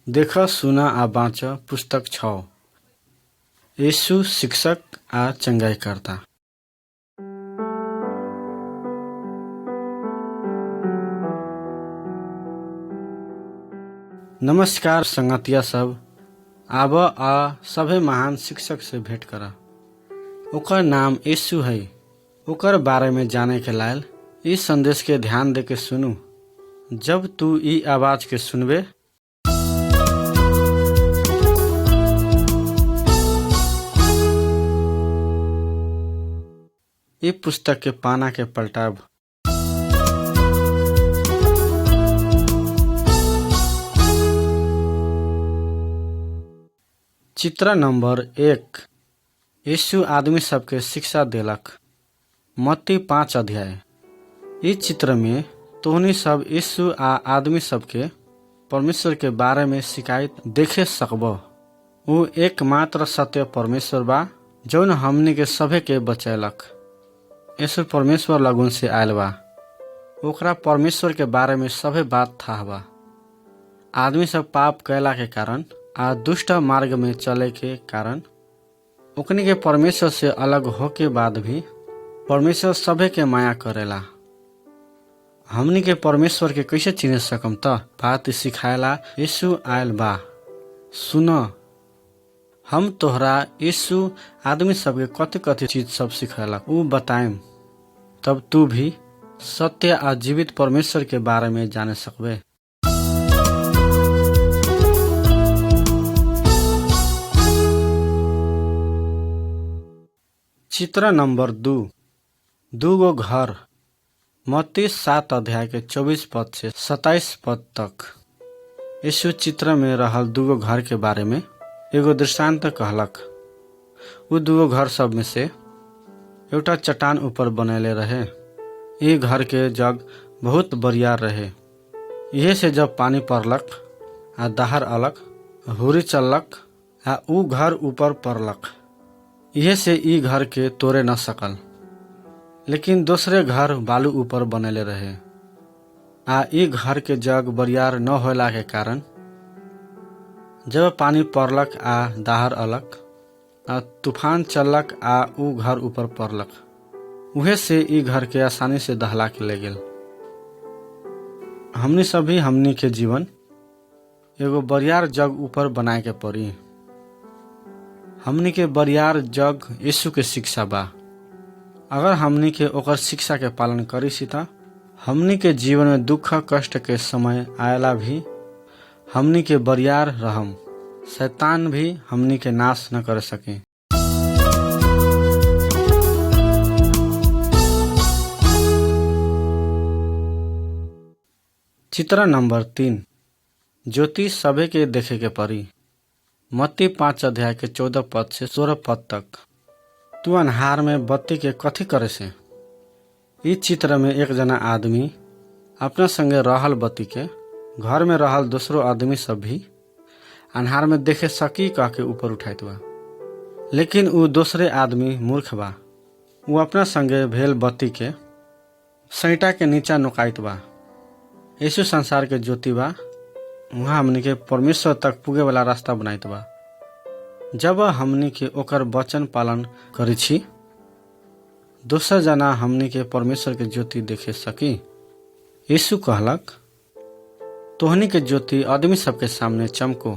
देख सुन आ बाँच पुस्तक 6। यीशु शिक्षक आ चंगाईकर्ता। नमस्कार संगतिया सब, आब आ सभे महान शिक्षक से भेंट कर। ओकर नाम यीशु है। ओकर बारे में जाने के लायल इस संदेश के ध्यान दे के सुनू। जब तू ई आवाज के सुनबे ई पुस्तक के पाना के पलटाब। चित्र नंबर 1। यीशु आदमी सबके शिक्षा देलक। मत्ती 5 अध्याय। इस चित्र में तोहनी सब यीशु आ आदमी सबके परमेश्वर के बारे में शिकायत देखे सकबो। वो एकमात्र सत्य परमेश्वर बा जौन हमनी के सभे के बचैलक। यीशु परमेश्वर लगुन से आयल बा। ओकरा परमेश्वर के बारे में सभे बात था बा। आदमी सब पाप कैला के कारण आ दुष्ट मार्ग में चले के कारण ओकनी के परमेश्वर से अलग होके बाद भी परमेश्वर सभे के माया करेला। हमनी के परमेश्वर के कैसे चिने सकम त? बात सिखाएला यीशु आयल बा। सुन, हम तोहरा यीशु आदमी सबके कति कति चीज सब सिखाएला ऊ बताएम, तब तू भी सत्य आ जीवित परमेश्वर के बारे में जाने सकबे। चित्र नंबर 2। दूगो घर। मत्ती 7 अध्याय के 24 पद से 27 पद तक यीशु चित्र में रहल दूगो घर के बारे में एगो दृष्टांत कहलक। उ दूगो घर सब में से एउटा चट्टान ऊपर बनैले रहे। ये घर के जग बहुत बरियार रहे। यही से जब पानी पड़लक आ दहार अलक, हुरी चललक आ उ घर ऊपर पड़लक। यही से ई घर के तोड़े न सकल। लेकिन दूसरे घर बालू ऊपर बनैले रहे। आ ई घर के जग बरियार न होला के कारण जब पानी पड़लक आ दहार अलक आ तूफान चललक आ उ घर ऊपर पड़लक। उहे से ई घर के आसानी से दहला के ले गेल। हमनी के जीवन एगो बरियार जग ऊपर बनाए के पड़ी। हमनी के बरियार जग यीशु के शिक्षा बा। अगर हमनी के ओकर शिक्षा के पालन करी सी त हमनी के जीवन में दुख कष्ट के समय आयला भी हमनी के बरियार रहम। शैतान भी हमनी के नाश न कर सके। चित्र नंबर 3। ज्योति सभे के देखे के पड़ी। मत्ती 5 अध्याय के 14 पद से 16 पद तक। तू अन्हार में बत्ती के कथी करे से? इस चित्र में एक जना आदमी अपना संगे रहल बत्ती के घर में रहल दूसरो आदमी सब भी अन्हार में देखे सकी कह के ऊपर उठाइत बा। लेकिन उ दूसरे आदमी मूर्ख बा। उ अपना संगे भेल बत्ती के सैटा के नीचा नुकाइत बा। यीशु संसार के ज्योति बा। वहाँ हमनी के परमेश्वर तक पुगे वाला रास्ता बनाइत बा। जब हमनी के ओकर वचन पालन करी छी, दूसरा जना हमनी के परमेश्वर के ज्योति देखे सकी। यीशु कहलक, तोहनी के ज्योति आदमी सबके सामने चमको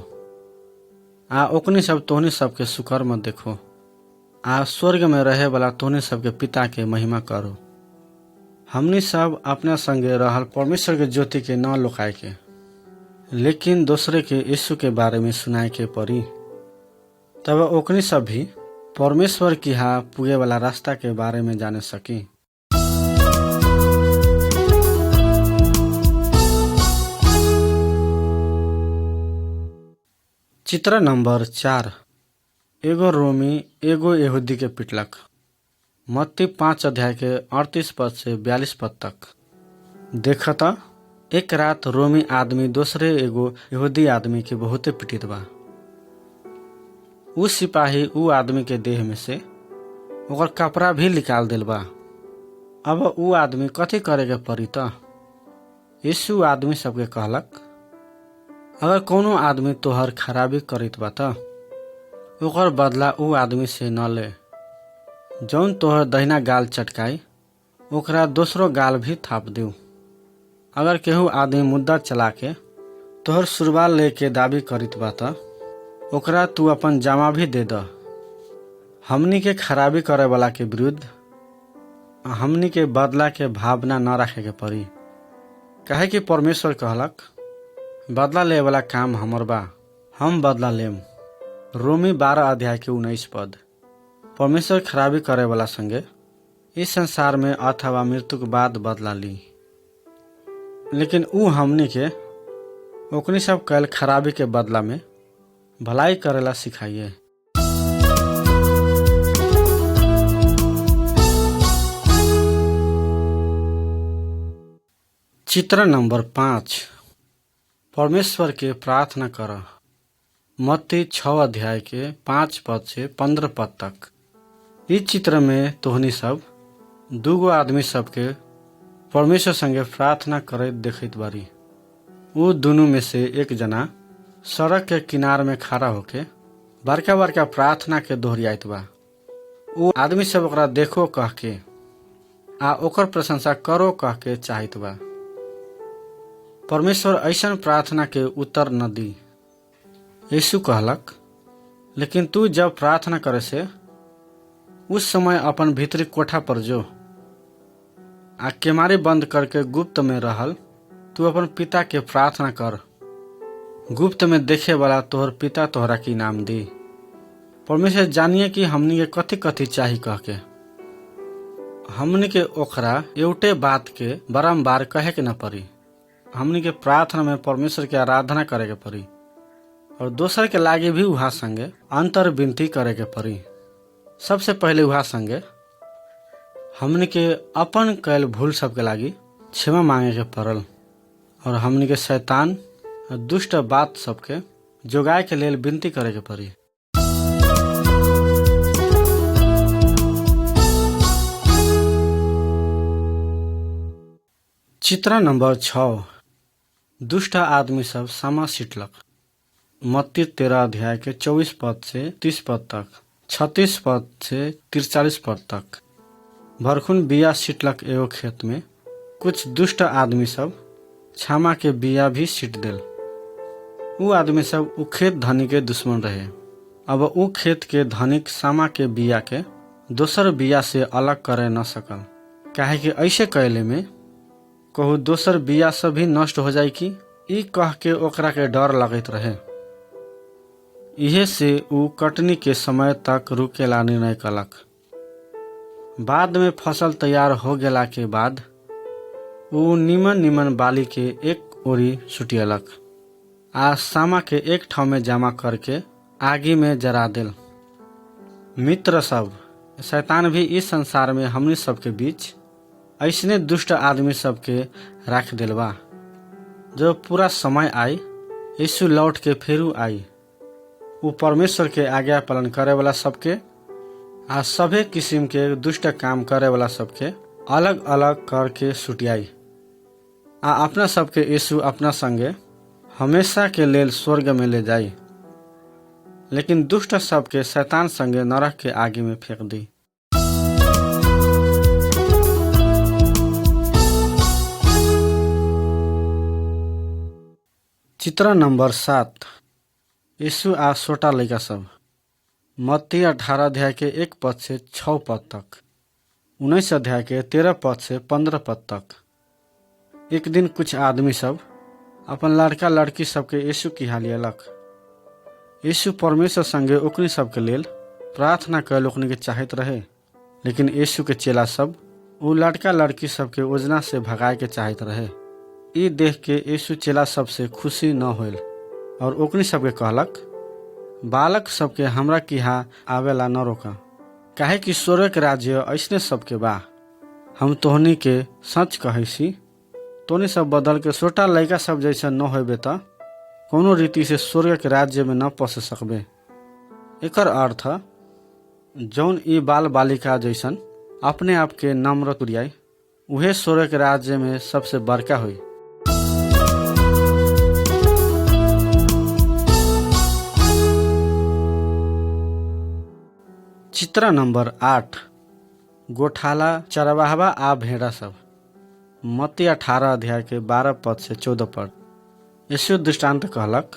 आ ओकनी सब तोहनी सबके सुकर्म देखो आ स्वर्ग में रहे वाला तोहनी सबके पिता के महिमा करो। हमनी सब अपना संगे रहल परमेश्वर के ज्योति के न लुकाए के, लेकिन दूसरे के यीशु के बारे में सुनाए के पड़ी। तब ओकनी सब भी परमेश्वर की हा पुगे वाला रास्ता के बारे में जाने सकी। चित्र नंबर 4। एगो रोमी एगो यहूदी के पिटलक। मत्ती 5 अध्याय के 38 पद से 42 पद तक। देखता एक रात रोमी आदमी दूसरे एगो यहूदी आदमी के बहुते पिटित बा। उ सिपाही उ आदमी के देह में से ओकर कपड़ा भी निकाल दिल बा। अब उ आदमी कथी करे के पड़ी त? यीशु आदमी सबके कहलक, अगर कोनो आदमी तोहर खराबी करित बा त ओकर बदला ऊ आदमी से न ले। जौन तोहर दहिना गाल चटकाई ओकरा दोसरो गाल भी थाप दिउ। अगर केहू आदमी मुद्दा चला के तोहर सुरबाल लेके दाबी करित बा त ओकरा तू अपन जामा भी दे द। हमनी के खराबी करे वाला के विरुद्ध हमनी के बदला के भावना न रखे के पड़ी, काहे कि परमेश्वर कहलक, बदला ले वाला काम हमर बा, हम बदला लेम। रोमी 12 अध्याय के 19 पद। परमेश्वर खराबी करे वाला संगे इस संसार में अथवा मृत्यु के बाद बदला ली, लेकिन ऊ हमनी के ओकनी सब कैल खराबी के बदला में भलाई करेला सिखाइए। चित्र नंबर 5, परमेश्वर के प्रार्थना कर। मत्ती 6 अध्याय के 5 पद से 15 पद तक। इस चित्र में तोहनी सब दूगो आदमी सबके परमेश्वर संगे प्रार्थना करत देखत बारी। ऊ दोनों में से एक जना सड़क के किनार में खड़ा होके बड़का बड़का प्रार्थना के दोहरियात बा। ऊ आदमी सब ओकरा देखो कह के आ ओकर प्रशंसा करो कह के चाहत बा। परमेश्वर ऐसन प्रार्थना के उत्तर न दी। यीशु कहलक, लेकिन तू जब प्रार्थना करे से उस समय अपन भीतरी कोठा पर जो आ केमारी बंद करके गुप्त में रहल तू अपन पिता के प्रार्थना कर। गुप्त में देखे वाला तोहर पिता तोहरा की नाम दी। परमेश्वर जानिए कि हमनी के कथी कथी चाही कह के हमनी के ओकरा एवटे बात के बारम्बार कहे के न पड़ी। हमनी के प्रार्थना में परमेश्वर के आराधना करे के पड़ी और दोसर के लागे भी वहाँ संगे अंतर विनती करे के पड़ी। सबसे पहले वहाँ संगे हमनी के अपन कैल भूल सबके लागी क्षमा मांगे के पड़ल और हमनी के शैतान और दुष्ट बात सबके जोगाए के लेल विनती करे के पड़ी। चित्र नंबर 6, दुष्ट आदमी सब सामा सिटलक। मत्ती 13 अध्याय के 24 पद से 30 पद तक, 36 पद से 43 पद तक। भरखुन बिया सिटलक एगो खेत में। कुछ दुष्ट आदमी सब छामा के बिया भी सिट देल। ऊ आदमी सब ऊ खेत धनी के दुश्मन रहे। अब ऊ खेत के धनिक सामा के बिया के दोसर बिया से अलग करे न सकल, काहे कि ऐसे कैले में कहू दोसर बिया सब भी नष्ट हो जाई कि ई कह के ओकरा के डर लगत रहे। इहे से ऊ कटनी के समय तक रुकेला निर्णय कलक। बाद में फसल तैयार हो गेला के बाद ऊ निमन निमन बाली के एक ओरी सुटियलक आ सामा के एक ठाव में जमा करके आगी में जरा देल। मित्र सब, शैतान भी इस संसार में हमनी सबके बीच ऐसने दुष्ट आदमी सबके राख दिल बा। जब पूरा समय आई यीशु लौट के फेरू आई, ऊ परमेश्वर के आज्ञा पालन करे वाला सबके आ सभे किस्म के दुष्ट काम करे वाला सबके अलग अलग करके सुटियाई आ अपना सबके यीशु अपना संगे हमेशा के लेल स्वर्ग में ले जाई, लेकिन दुष्ट सबके शैतान संगे नरक के आगे में फेंक दी। चित्र नंबर 7, यीशु आ छोटा लड़का सब। मत्ती 18 अध्याय के 1 पद से 6 पद तक, 19 अध्याय के 13 पद से 15 पद तक। एक दिन कुछ आदमी सब अपन लड़का लड़की सबके यीशु की हालियलक। यीशु परमेश्वर संगे ओकनी सबके लेल प्रार्थना कैल ओकनी के चाहत रहे, लेकिन यीशु के चेला सब उ लड़का लड़की सबके योजना से भगाए के चाहत रहे। ई देख के यीशु चेला सबसे खुशी न होल और ओकनी सबके कहलक, बालक सबके हमरा किहा आवेला न रोका, काहे कि स्वर्ग के राज्य ऐसने सबके बा। हम तोहनी के सच कहैसी, तोहनी सब बदल के छोटा लड़का सब जैसा न होबे त कोनो रीति से स्वर्ग के राज्य में न पस सकबे। एकर अर्थ जौन ई बाल बालिका जैसन अपने आप के नम्र तुरियाई उहे स्वर्ग के राज्य में सबसे बड़का हुई। चित्र नंबर 8 गोठाला चरवाहवा आ भेड़ा सब। मत्ती 18 अध्याय के 12 पद से 14 पद। यीशु दृष्टांत कहलक,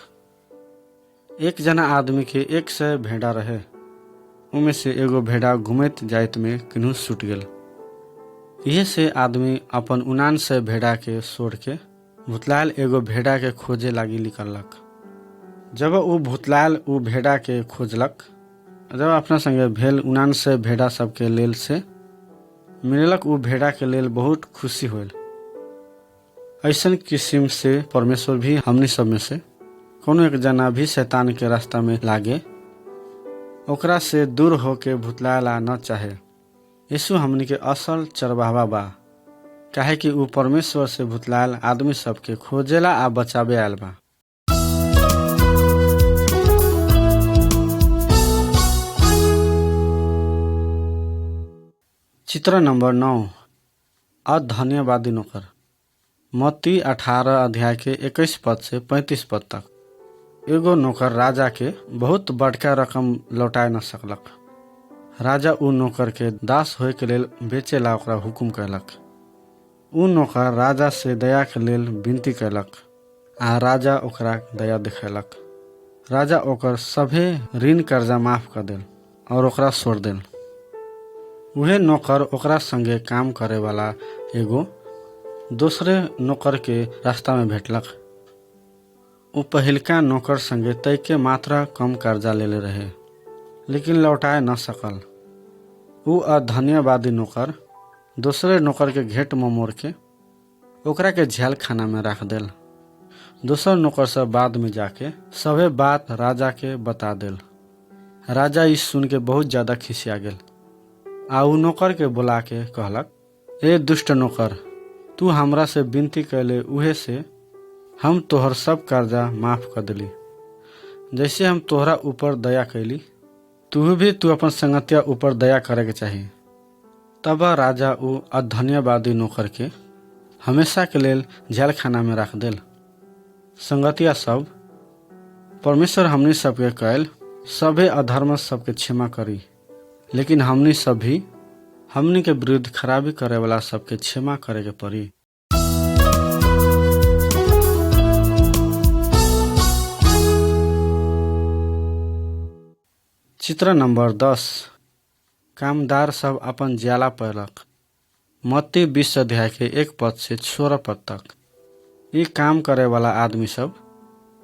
एक जना आदमी के 100 भेड़ा रहे। उनमें से एगो भेड़ा घूमत जाइत में किन्हू छूट गेल। यह से आदमी अपन 99 भेड़ा के छोड़ के भुतलायल एगो भेड़ा के खोजे लागी निकललक। जब उ भुतलायल उ भेड़ा के खोजलक, जब अपना संगे भेल 99 भेड़ा सबके लेल से मिललक, उ भेड़ा के लेल बहुत खुशी होल। ऐसन किस्म से परमेश्वर भी हमनी सब में से कोनो एक जना भी शैतान के रास्ता में लागे ओकरा से दूर होके भुतलायला न चाहे। यीशु हमनी के असल चरवाहवा बा, काहे कि उ परमेश्वर से भुतलायल आदमी सबके खोजेला आ बचावे आयल बा। चित्र नंबर 9 अधन्यवादी नौकर। मत्ती 18 अध्याय के 21 पद से 35 पद तक। एगो नौकर राजा के बहुत बड़का रकम लौटाए न सकलक। राजा उ नौकर के दास होए के लेल बेचेला ओकरा हुकुम कैलक। उ नौकर राजा से दया के लेल विनती कैलक आ राजा ओकरा दया दिखैलक। राजा ओकर सभे ऋण कर्जा माफ कर देल और ओकरा छोड़ देल। उहे नौकर ओकरा संगे काम करे वाला एगो दूसरे नौकर के रास्ता में भेटलक। उ पहिलका नौकर संगे तैके मात्रा कम कर्जा लेले रहे, लेकिन लौटाए न सकल। उ अधन्यवादी नौकर दूसरे नौकर के घेट में मोड़ के ओकरा के झेल खाना में रख देल। दूसर नौकर से बाद में जाके सभे बात राजा के बता देल। राजा इस सुन के बहुत ज्यादा खिसिया गेल आ उ नौकर के बुला के कहलक, ए दुष्ट नौकर, तू हमरा से विनती कैले उहे से हम तोहर सब कर्जा माफ कर दिली। जैसे हम तोहरा ऊपर दया कैली, तू अपन संगतिया ऊपर दया करे के चाहिए। तब राजा उ अधन्यवादी नौकर के हमेशा के लेल जेल खाना में रख देल। संगतिया सब, परमेश्वर हमनी सबके कैल सभे अधर्म सबके क्षमा करी, लेकिन हमनी सब भी हमनी के विरुद्ध खराबी करे वाला सबके क्षमा करे के पड़ी। चित्र नंबर 10 कामदार सब अपन ज्याला पैलक। मत्ती 20 अध्याय के 1 पद से 16 पद तक। ये काम करे वाला आदमी सब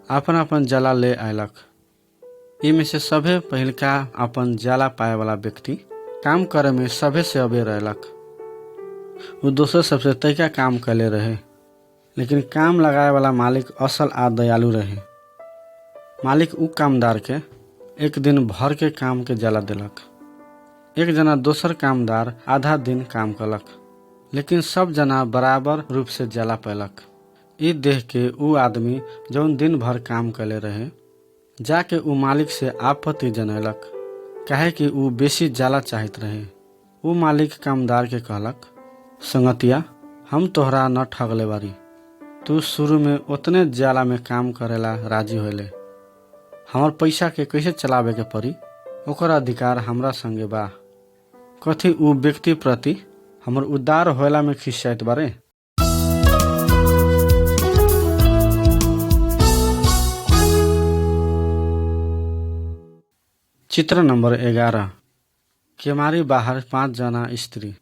अपन अपन जाला ले आयलक। इनमें से सभे पहिलका अपन जाला पाए वाला व्यक्ति काम करे में सभे से अबे रहलक। वो दोसर सबसे तैका काम कैले रहे, लेकिन काम लगाए वाला मालिक असल आ दयालु रहे। मालिक उ कामदार के एक दिन भर के काम के जाला देलक। एक जना दोसर कामदार आधा दिन काम कलक, लेकिन सब जना बराबर रूप से जाला पैलक। ई देख के उ आदमी जौन दिन भर काम कैले रहे जाके उ मालिक से आपत्ति जनैलक, काहे कि उ बेसी जाला चाहत रहे। उ मालिक कामदार के कहलक, संगतिया, हम तोहरा न ठगले बारी। तू शुरू में उतने जाला में काम करेला राजी होले। हमार पैसा के कैसे चलावे के पड़ी ओकर अधिकार हमरा संगे बा। कथी उ व्यक्ति प्रति हमर उदार होला में खिसियात बारे। चित्र नंबर 11 केमारी बाहर 5 जना स्त्री।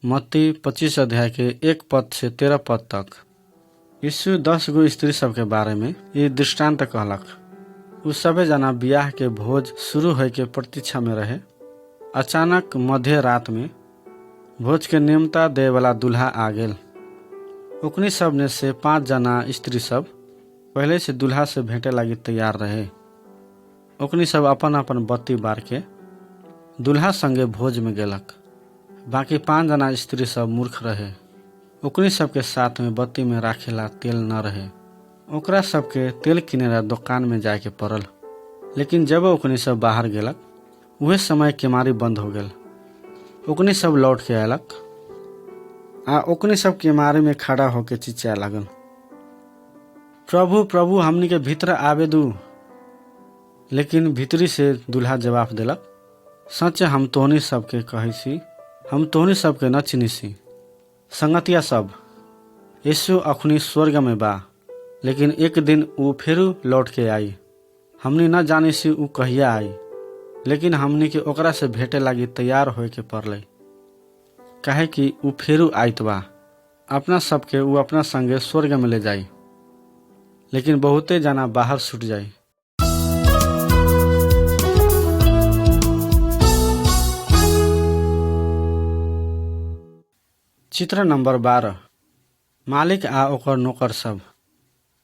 मत्ती 25 अध्याय के 1 पद से 13 पद तक। यीशु 10 गो स्त्री सबके बारे में ये दृष्टांत कहलक। उ सभे जना बियाह के भोज शुरू होय के प्रतीक्षा में रहे। अचानक मध्य रात में भोज के निमंत्रण दे वाला दूल्हा आ गेल। ओकनी सब ने से 5 जना स्त्री सब पहले से दूल्हा से भेंटे लागी तैयार रहे। ओकनी सब अपन अपन बत्ती बार के दूल्हा संगे भोज में गेलक। बाकी 5 जना स्त्री सब मूर्ख रहे। ओकनी सबके साथ में बत्ती में राखेला तेल न रहे। ओकरा सबके तेल किनेला दुकान में जाए के पड़ल। लेकिन जब ओकनी सब बाहर गेलक, उहे समय केमारी बंद हो गेल। ओकनी सब लौट के आयलक आ ओकनी सब केमारी में खड़ा होके चिल्लाए लागल, प्रभु प्रभु, हमनी के भीतर आवे दू। लेकिन भीतरी से दूल्हा जवाब देलक, सच हम तोहनी सबके कहिसी, हम तोहनी सबके न चिनिसी। संगतिया सब, यीशु अखनी स्वर्ग में बा, लेकिन एक दिन ऊ फेरू लौट के आई। हमनी न जानिसी ऊ कहिया आई, लेकिन हमनी के ओकरा से भेटे लागी तैयार होए के पड़ले, काहे कि ऊ फेरू आइत बा। अपना सबके ऊ अपना संगे स्वर्ग में ले जाई, लेकिन बहुते जना बाहर छूट जाई। चित्र नंबर 12, मालिक आ ओकर नौकर सब।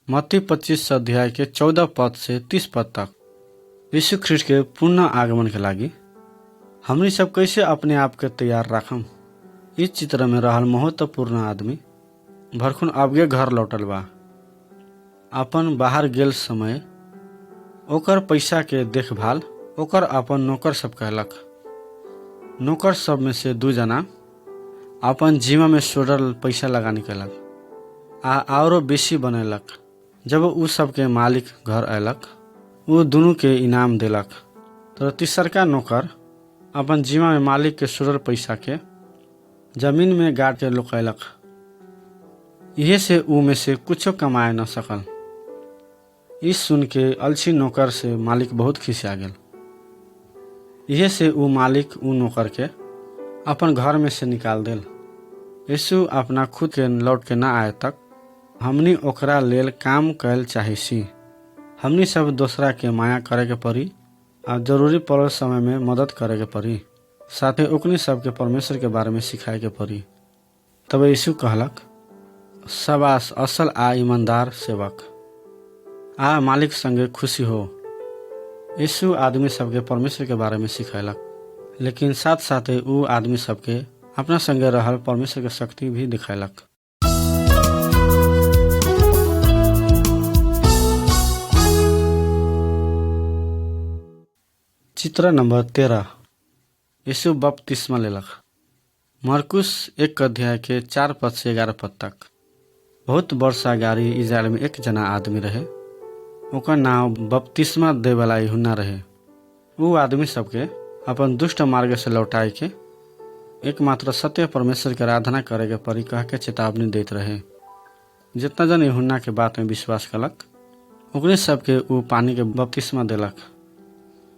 मत्ती 25 अध्याय के 14 पद से 30 पद तक यीशु ख्रिस्ट के पुनः आगमन के लागी हमनी सब कैसे अपने आप के तैयार राखम। इस चित्र में रहल महत्वपूर्ण आदमी भरखुन अबगे घर लौटल बा। अपन बाहर गेल समय ओकर पैसा के देखभाल ओकर अपन नौकर सब कहलक। नौकर सब में से 2 जना अपन जीवा में सोडल पैसा लगा निकलक आ औरो बेसी बनैलक। जब ऊ सबके मालिक घर अयलक, ऊ दुनू के इनाम देलक। तो तीसरका नौकर अपन जीवा में मालिक के सोडल पैसा के जमीन में गाड़ के लुकैलक। इहे से ऊ में से कुछो कमाए न सकल। इस सुन के अलसी नौकर से मालिक बहुत खिसिया गेल। इहे से ऊ मालिक ऊ नौकर के अपन घर में से निकाल देल। यीशु अपना खुद के लौट के न आए तक हमनी ओकरा लेल काम कैल चाहिसी। हमनी सब दूसरा के माया करे के पड़ी और जरूरी पड़ल समय में मदद करे के पड़ी। साथे ओकनी सब के परमेश्वर के बारे में सिखाए के पड़ी। तब यीशु कहलक, शाबाश असल आ ईमानदार सेवक, आ मालिक संगे खुशी हो। यीशु आदमी सबके परमेश्वर के बारे में सिखैलक, लेकिन साथ साथे ऊ आदमी सबके अपना संगे रहल परमेश्वर के शक्ति भी दिखैलक। चित्र नंबर 13, यीशु बपतिस्मा लेलक। मरकुस 1 अध्याय के 4 पद से 11 पद तक। बहुत वर्ष अगाडि इजरायल में एक जना आदमी रहे। ओकर नाम बपतिस्मा देवेला यूहन्ना रहे। ऊ आदमी सबके अपन दुष्ट मार्ग से लौटाए के एकमात्र सत्य परमेश्वर के आराधना करे के परी कह के चेतावनी देते रहे। जितना जन यूहन्ना के बात में विश्वास कलक, ओकनी सबके ऊ पानी के बपतिस्मा देलक।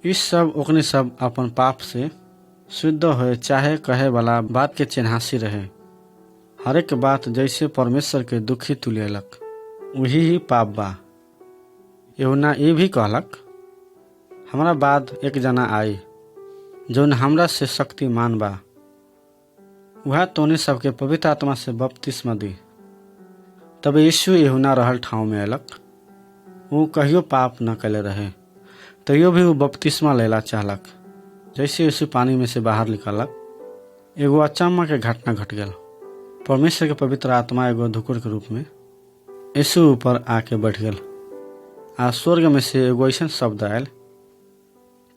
इस सब ओकनी सब अपन पाप से शुद्ध होए चाहे कहे वाला बात के चिन्हासी रहे। हरेक बात जैसे परमेश्वर के दुखी तुलेलक वही ही पाप बा। यूहन्ना ये भी कहलक, हमरा बाद एक जना आई जौन हमरा से शक्तिमान बा। वह तोने सबके पवित्र आत्मा से बपतिस्मा दी। तब यीशु यूहन्ना रहल ठाव में अयलक। वो कहियो पाप न कैले रहे, तैयो भी वो बपतिस्मा लेला चाहलक। जैसे यीशु पानी में से बाहर निकलक, एगो अचम्मा के घटना घट गया। परमेश्वर के पवित्र आत्मा एगो धुकुर के रूप में यीशु ऊपर आके बैठ गया। आ स्वर्ग में से एगो ऐसा शब्द आयल,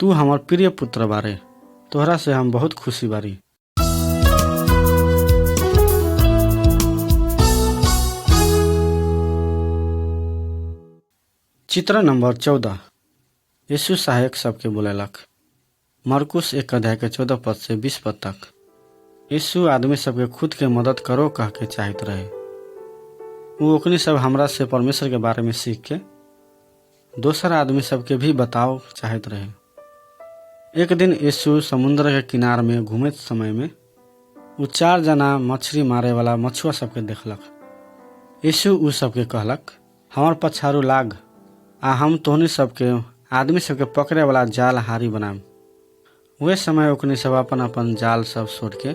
तू हमार प्रिय पुत्र बारे, तोहरा से हम बहुत खुशी बारी। चित्र नंबर 14, यीशु सहायक सबके बुलेलक। मरकुस 1 अध्याय के 14 पद से 20 पद तक। यीशु आदमी सबके खुद के मदद करो कह के चाहत रहे। वो ओकनी सब हमरा से परमेश्वर के बारे में सीख के दोसर आदमी सबके भी बताओ चाहत रहे। एक दिन यीशु समुद्र के किनार में घूमे समय में उ 4 जना मछली मारे वाला मछुआ सबके देखलक। यीशु उ सबके कहलक, हमार पछारू लाग आ हम तोहनी सबके आदमी सबके पकड़े वाला जाल हारी बनाम। वे समय ओकनी सब अपन अपन जाल सब छोड़ के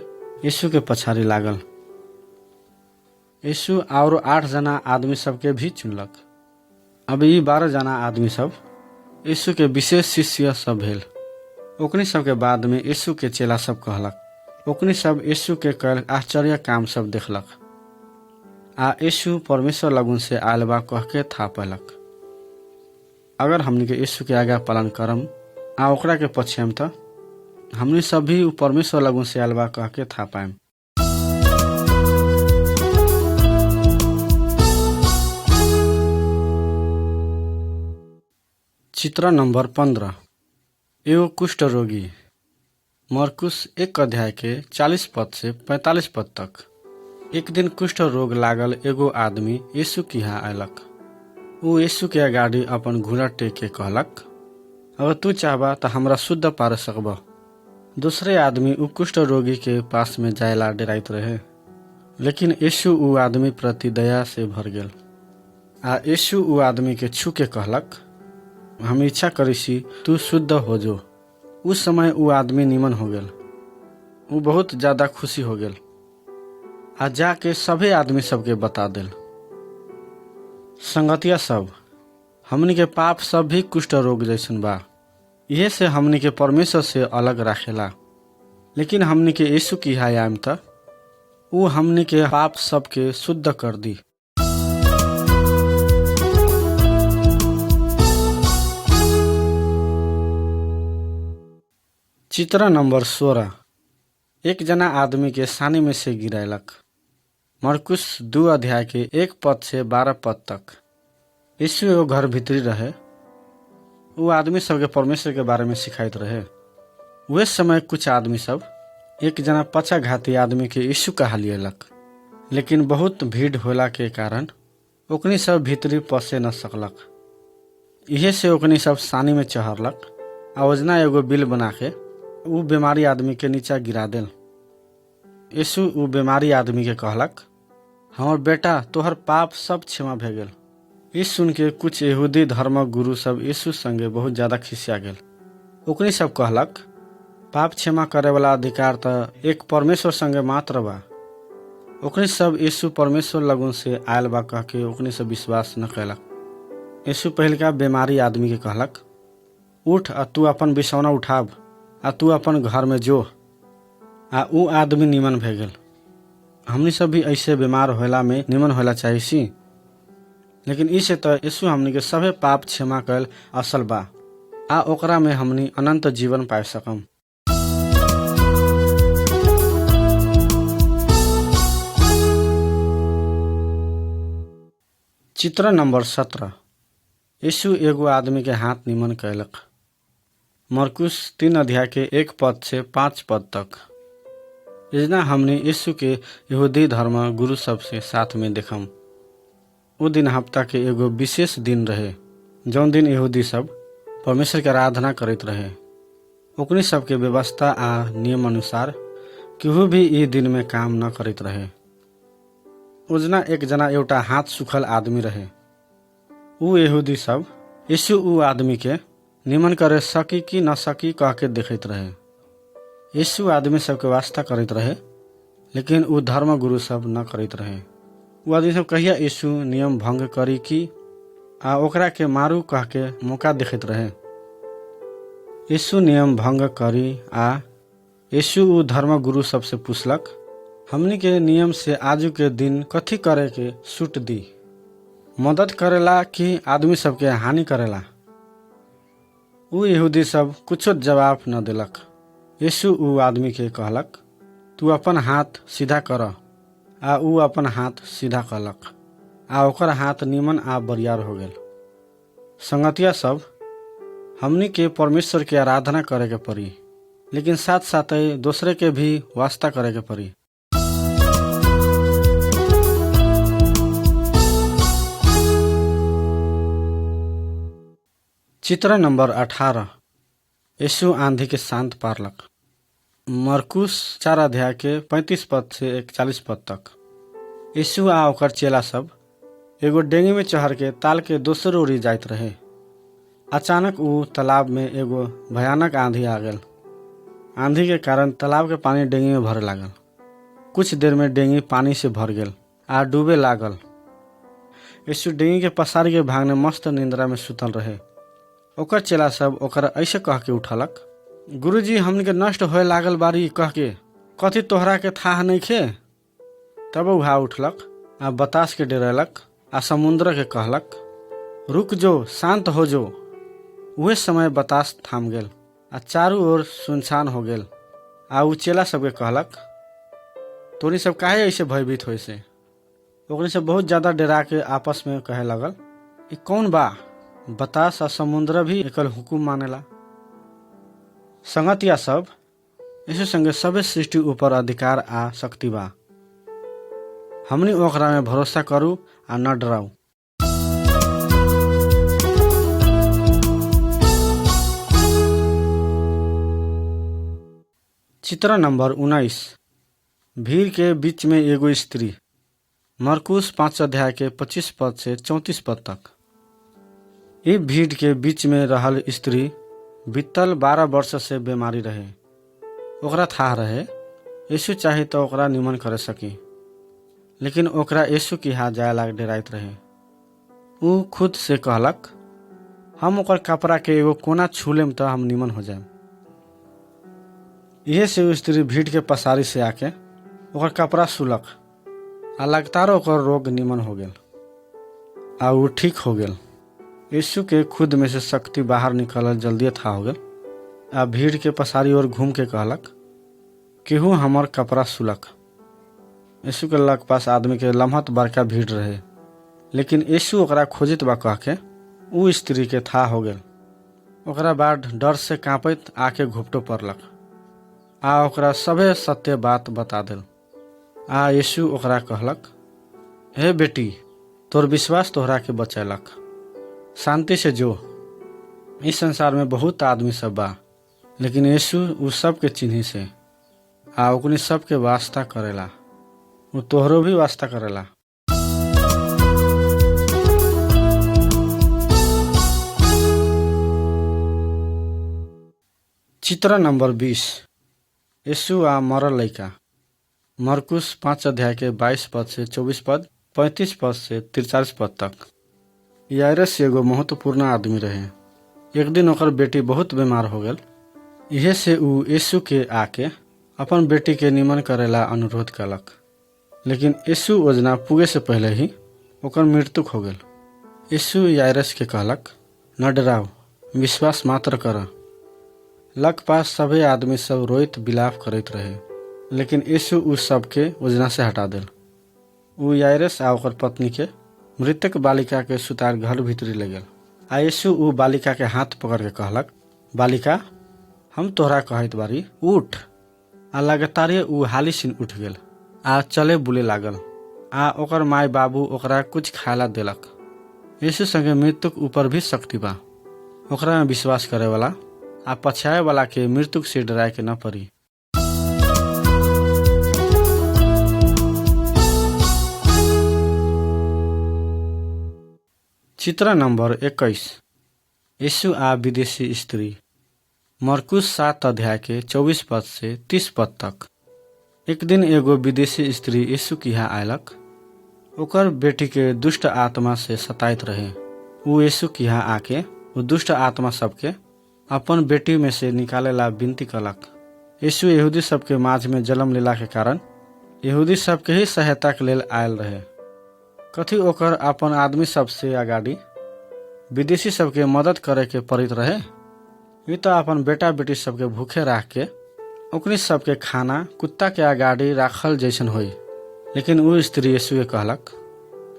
यीशु के पछाड़ी लागल। यीशु और 8 जना आदमी सबके भी चुनलक। अब ये 12 जना आदमी सब यीशु के विशेष शिष्य सब भेल। ओकनी सब के बाद में यीशु के चेला सब कहलक। ओकनी सब यीशु के कल आश्चर्य काम सब देखलक आ यीशु परमेश्वर लगुन से आयल बा कह के था पैलक। अगर हमनी के यीशु के आज्ञा पालन करम आ ओकरा के पछेम त हमनी सब भी परमेश्वर लगुन से आयल बा कह के था पाएम। चित्र नंबर 15, एगो कुष्ठ रोगी। मरकुस 1 अध्याय के 40 पद से 45 पद तक। एक दिन कुष्ठ रोग लागल एगो आदमी यीशु के यहाँ अयलक। ऊ यीशु के अगाडि अपन घुँडा टेक के कहलक, अगर तू चाहबा त हमरा शुद्ध पार सकब। दूसरे आदमी ऊ कुष्ठ रोगी के पास में जायला डराइत रहे, लेकिन यीशु ऊ आदमी प्रति दया से भर गेल। आ यीशु ऊ आदमी के छू के कहलक, हम इच्छा करीसी तू शुद्ध हो जो। उस समय ऊ आदमी निमन हो गेल। ऊ बहुत ज्यादा खुशी हो गेल आ जाके सभे आदमी सबके बता देल। संगतिया सब, हमनी के पाप सब भी कुष्ठ रोग जैसन बा। इहे से हमनी के परमेश्वर से अलग राखेला। लेकिन हमनी के यीशु की आयम त ऊ हमनी के पाप सब के शुद्ध कर दी। चित्र नंबर 16। एक जना आदमी के सानी में से गिरायलक। मरकुस 2 अध्याय के 1 पद से 12 पद तक। यीशु एगो घर भीतरी रहे। वो आदमी सबके परमेश्वर के बारे में सिखाइत रहे। वह समय कुछ आदमी सब एक जना पक्षाघाती आदमी के यीशु कहा लियलक, लेकिन बहुत भीड़ होला के कारण ओकनी सब भीतरी पसे न सकलक। इहे से ओकनी सब सानी में चढ़लक आ ओजना एगो बिल बना के ऊ बीमारी आदमी के नीचा गिरा देल। यीशु ऊ बीमारी आदमी के कहलक, हमर बेटा तोहर पाप सब क्षमा भे गेल। ई सुन के कुछ यहूदी धर्म गुरु सब यीशु संगे बहुत ज्यादा खिसिया गेल। ओकनी सब कहलक, पाप क्षमा करे वाला अधिकार त एक परमेश्वर संगे मात्र बा। ओकनी सब यीशु परमेश्वर लगन से आयल बा कह के ओकनी सब विश्वास न कैलक। यीशु पहिलका बीमारी आदमी के कहलक, उठ आ तू अपन बिछौना उठाब आ तू अपन घर में जो। आ ऊ आदमी निमन भे गेल। हमनी सब भी ऐसे बीमार होला में निमन होला चाहिए। लेकिन इसे तो यीशु हमनी के सभे पाप क्षमा कैल असल बा आ ओकरा में हमनी अनंत जीवन पाए सकम। चित्र नंबर 17। यीशु एगो आदमी के हाथ निमन कैलक। मरकुस 3 अध्याय के 1 पद से 5 पद तक। इजना हमने यीशु के यहूदी धर्म गुरु सब से साथ में देखम। वो दिन हफ्ता के एगो विशेष दिन रहे, जौन दिन यहूदी सब परमेश्वर के आराधना करते रहे। ओकनी सब के व्यवस्था आ नियम अनुसार केहू भी ई दिन में काम न करते रहे। उजना एक जना एउटा हाथ सुखल आदमी रहे। ऊ यहूदी सब यीशु ऊ आदमी के निमन करे सकी कि न सकी कह के देखते रहे। यीशु आदमी सबके वास्ता करते रहे, लेकिन ऊ धर्म गुरु सब न करते रहे। ऊ आदमी सब कहिया यीशु नियम भंग करी कि आ ओकरा के मारू कह के मौका देखते रहे। यीशु नियम भंग करी आ यीशु ऊ धर्म गुरु सब से पूछलक, हमनी के नियम से आजू के दिन कथी करे के छूट दी, मदद करेला कि आदमी सबके हानि करेला। ऊ यहूदी सब कुछो जवाब न दिलक। यीशु ऊ आदमी के कहलक, तू अपन हाथ सीधा कर। आ ऊ अपन हाथ सीधा कलक आ ओकर हाथ निमन आ बरियार हो गेल। संगतिया सब, हमनी के परमेश्वर के आराधना करे के पड़ी, लेकिन साथ साथ दूसरे के भी वास्ता करे के पड़ी। चित्र नंबर 18। यीशु आंधी के शांत पारलक। मरकुस 4 अध्याय के 35 पद से 41 पद तक। यीशु आ ओकर चेला सब एगो डेंगी में चढ़ के ताल के दोसर ओरी जाइत रहे। अचानक ऊ तालाब में एगो भयानक आंधी आ गेल। आंधी के कारण तालाब के पानी डेंगी में भरे लागल। कुछ देर में डेंगी पानी से भर गेल आ डूबे लागल। यीशु डेंगी के पसारी के भागने मस्त निंद्रा में सुतल रहे। ओकर चेला सब ओकरा ऐसे कह के उठलक, गुरुजी हमनी के नष्ट होए लागल बारी कह के कथी तोहरा के थाह नहीं खे। तब उहा उठलक आ बतास के डरेलक आ समुद्र के कहलक, रुक जो, शांत हो जो। उहे समय बतास थाम गेल आ चारू ओर सुनसान हो गेल। आ ऊ चेला सबके कहलक, तोनी सब काहे ऐसे भयभीत होए से। ओकनी सब बहुत ज्यादा डरा के आपस में कहे लगल, ई कौन बा, बतास आ समुद्र भी एकल हुकुम मानेला। संगतिया सब, यीशु संगे सबे सृष्टि ऊपर अधिकार आ शक्ति बा। हमनी ओकरा में भरोसा करू आ न डराऊ। चित्र नंबर 19। भीड़ के बीच में एगो स्त्री। मरकुस 5 अध्याय के 25 पद से 34 पद तक। ई भीड़ के बीच में रहल स्त्री बीतल 12 वर्ष से बीमारी रहे। ओकरा था रहे यीशु चाहे तो ओकरा निमन करे सकी, लेकिन ओकरा यीशु की यहाँ जाए लाग डराइत रहे। ऊ खुद से कहलक, हम ओकर कपड़ा के एगो कोना छू लेम तो हम निमन हो जाए। इहे से स्त्री भीड़ के पसारी से आके ओकर कपड़ा सुलक आ लगातार ओकर रोग निमन हो गेल आ ऊ ठीक हो गेल। यीशु के खुद में से शक्ति बाहर निकलल जल्दी था हो गेल आ भीड़ के पसारी ओर घूम के कहलक, केहू हमर कपड़ा सुलक। यीशु के लग पास आदमी के लम्हत बड़का भीड़ रहे, लेकिन यीशु ओकरा खोजित बा कह के ऊ स्त्री के था हो गेल। ओकरा बाद डर से कांपैत आके घुपटो पड़लक आ ओकरा सभे सत्य बात बता देल। आ यीशु ओकरा कहलक, हे बेटी, तोर विश्वास तोहरा के बचैलक, शांति से जो। इस संसार में बहुत आदमी सब बा, लेकिन यीशु उ सब के चिन्ही से आ ओकनी सब के वास्ता करेला। उ तोहरो भी वास्ता करेला। चित्र नंबर 20। यीशु आ मरल लइका। मरकुस 5 अध्याय के 22 पद से 24 पद, 35 पद से 43 पद तक। याइरस एगो महत्वपूर्ण आदमी रहे। एक दिन ओकर बेटी बहुत बीमार हो गेल। इहे से ऊ यीशु के आके अपन बेटी के निमन करेला अनुरोध कलक, लेकिन यीशु योजना पुगे से पहले ही ओकर मृत्यु हो गेल। यीशु याइरस के कहलक, न डराओ, विश्वास मात्र कर। लग पास सभी आदमी सब रोइत बिलाप करैत रहे, लेकिन यीशु उस सब के योजना से हटा देल। ऊ याइरस आ ओकर पत्नी के मृतक बालिका के सुतार घर भीतरी ले गेल। आ यीशु ऊ बालिका के हाथ पकड़ के कहलक, बालिका, हम तोहरा कहत बारी, उठ। आ लगातार ऊ हाली सिन उठ गेल आ चले बुले लागल। आ ओकर माय बाबू ओकरा कुछ खायला देलक। यीशु संगे मृत्युक ऊपर भी शक्ति बा। ओकरा में विश्वास करे वाला आ पछाए वाला के मृत्यु से डराए के न पड़ी। चित्र नंबर 21। यीशु आ विदेशी स्त्री। मरकुस 7 अध्याय के 24 पद से 30 पद तक। एक दिन एगो विदेशी स्त्री यीशु की यहाँ आयलक। ओकर बेटी के दुष्ट आत्मा से सताइत रहे। ऊ यीशु की यहाँ आके वो दुष्ट आत्मा सबके अपन बेटी में से निकाले ला विनती कलक। यीशु यहूदी सबके माझ में जन्म लेला के कारण यहूदी सबके ही सहायता के लेल आयल रहे। कथी ओकर अपन आदमी सबसे अगाडि विदेशी सबके मदद करे के पड़ित रहे। ये तो अपन बेटा बेटी सबके भूखे राख के ओकनी सबके खाना कुत्ता के अगाडि राखल जैसन होई। लेकिन ऊ स्त्री यीशु के कहलक,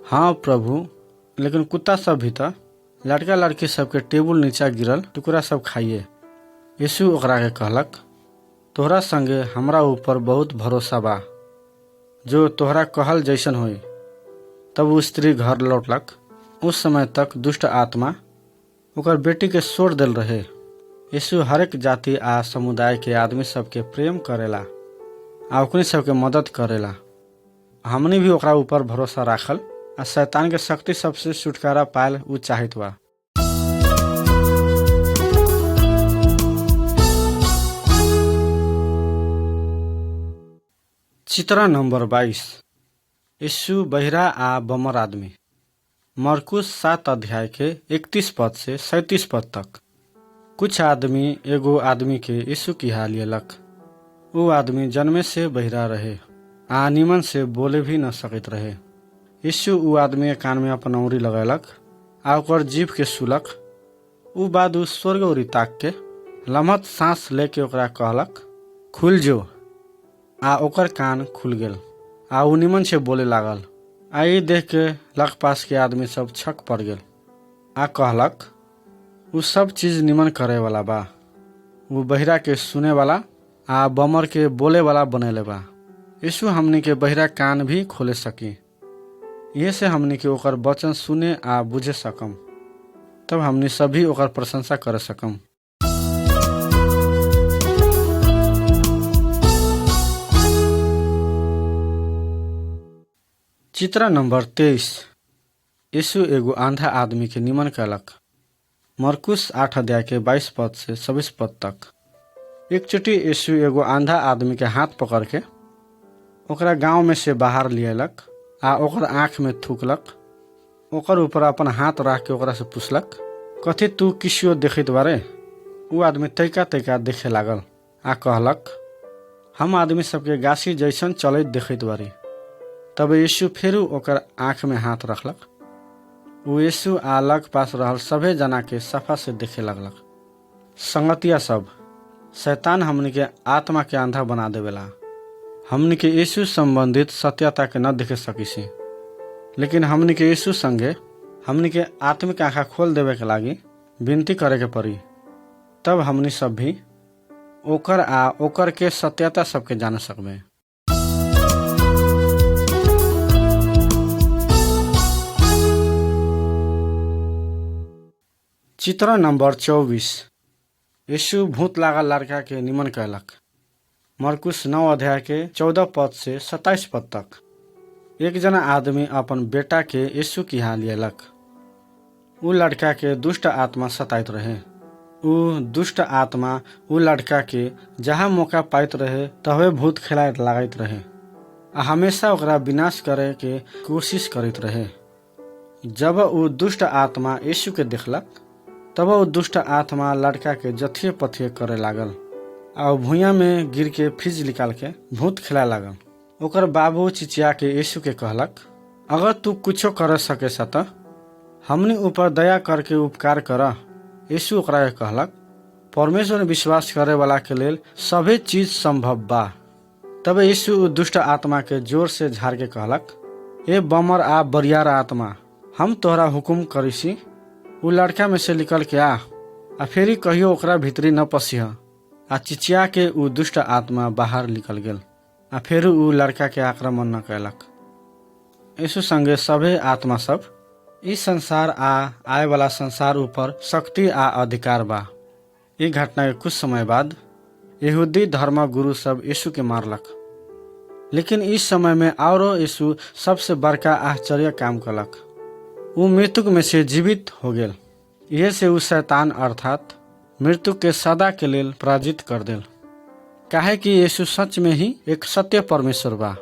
हाँ प्रभु, लेकिन कुत्ता सब भी तो लड़का लड़की सबके टेबुल नीचा गिरल टुकड़ा सब खाइए। यीशु ओकरा के कहलक, तोहरा संगे हमरा ऊपर बहुत भरोसा बा, जो तोहरा कहल जैसन होई। तब वो स्त्री घर लौटलक। उस समय तक दुष्ट आत्मा ओकर बेटी के छोड़ देल रहे। यीशु हरेक जाति आ समुदाय के आदमी सबके प्रेम करेला आ ओकनी सबके मदद करेला। हमनी भी ओकरा ऊपर भरोसा राखल आ शैतान के शक्ति सबसे छुटकारा पायल ऊ चाहत बा। चित्र नंबर 22। यीशु बहिरा आ बमर आदमी। मरकुस 7 अध्याय के 31 पद से 37 पद तक। कुछ आदमी एगो आदमी के यीशु की हाल लेलक। वो आदमी जन्मे से बहिरा रहे आ निमन से बोले भी न सकत रहे। यीशु ऊ आदमी के कान में अपन अंगुरी लगैलक आ ओकर जीभ के सुलक। ऊ बाद ऊ स्वर्ग ओरी ताक के लम्हत सांस लेके ओकरा कहलक, खुल जो। आ ओकर कान खुल गेल आ ऊ निमन से बोले लागल। आ ई देख के लग पास के आदमी सब छक पड़ गेल आ कहलक, ऊ सब चीज निमन करे वाला बा। ऊ बहिरा के सुने वाला आ बमर के बोले वाला बनेले बा। यीशु हमनी के बहिरा कान भी खोले सकी, ये से हमनी के ओकर वचन सुने आ बुझे सकम, तब हमनी सभी ओकर प्रशंसा कर सकम। चित्र नंबर 23। यीशु एगो आंधा आदमी के निमन कैलक। मरकुस 8 अध्याय के 22 पद से 26 पद तक। एक चोटी यीशु एगो आंधा आदमी के हाथ पकड़ के ओकरा गांव में से बाहर लियलक आ ओकर आँख में थूकलक। ओकर ऊपर अपन हाथ रख के ओकरा से पूछलक, कथी तू किसियो देखित बारे? ऊ आदमी तैका तैका देखे लागल आ कहलक, हम आदमी सबके गाछी जैसन चलैत देखित बारी। तब यीशु फेरू ओकर आँख में हाथ रखलक। ऊ यीशु आ लग पास रहल सभे जना के सफा से देखे लगलक। संगतिया सब, शैतान हमनी के आत्मा के आंधा बना देवेला। हमनी के यीशु संबंधित सत्यता के न देखे सकीसी, लेकिन हमनी के यीशु संगे हमनी के आत्मिक आँखा खोल देवे के लागी विनती करे के पड़ी। तब हमनी सब भी ओकर आ ओकर के सत्यता सबके जान सकबे। चित्र नंबर 24। यीशु भूत लागल लड़का के निमन कैलक। मरकुस 9 अध्याय के 14 पद से 27 पद तक। एक जना आदमी अपन बेटा के यीशु की यहाँ लियलक। ऊ लड़का के दुष्ट आत्मा सताइत रहे। ऊ दुष्ट आत्मा ऊ लड़का के जहाँ मौका पाइत रहे तवे भूत खेलाइत लागत रहे आ हमेशा ओकरा विनाश करे के कोशिश करित रहे। जब ऊ दुष्ट आत्मा यीशु के देखलक, तब वो दुष्ट आत्मा लड़का के जथिये पथिये करे लागल आ भुइया में गिर के फिज निकाल के भूत खिलाए लागल। ओकर बाबू चिचिया के यीशु के कहलक, अगर तू कुछो कर सके त हमनी ऊपर दया करके उपकार कर। यीशु ओकरा के कहलक, परमेश्वर में विश्वास करे वाला के लेल सभी चीज संभव बा। तब यीशु दुष्ट आत्मा के जोर से झाड़ के कहलक, ए बमर आ बरियार आत्मा, हम तोहरा हुकुम करीसी, ऊ लड़का में से निकल के आ फेरी कहियो ओकरा भीतरी न पसिह। आ चिचिया के ऊ दुष्ट आत्मा बाहर निकल गेल आ फेर ऊ लड़का के आक्रमण न कैलक। यीशु संगे सभे आत्मा सब इस संसार आ आए वाला संसार ऊपर शक्ति आ अधिकार बा। ई घटना के कुछ समय बाद यहूदी धर्म गुरु सब यीशु के मारलक, लेकिन इस समय में औरो यीशु सबसे बड़का आश्चर्य काम कलक। ऊ मृत्यु में से जीवित हो गेल। यह से ऊ शैतान अर्थात मृत्यु के सदा के लेल पराजित कर देल, काहे कि यीशु सच में ही एक सत्य परमेश्वर बा।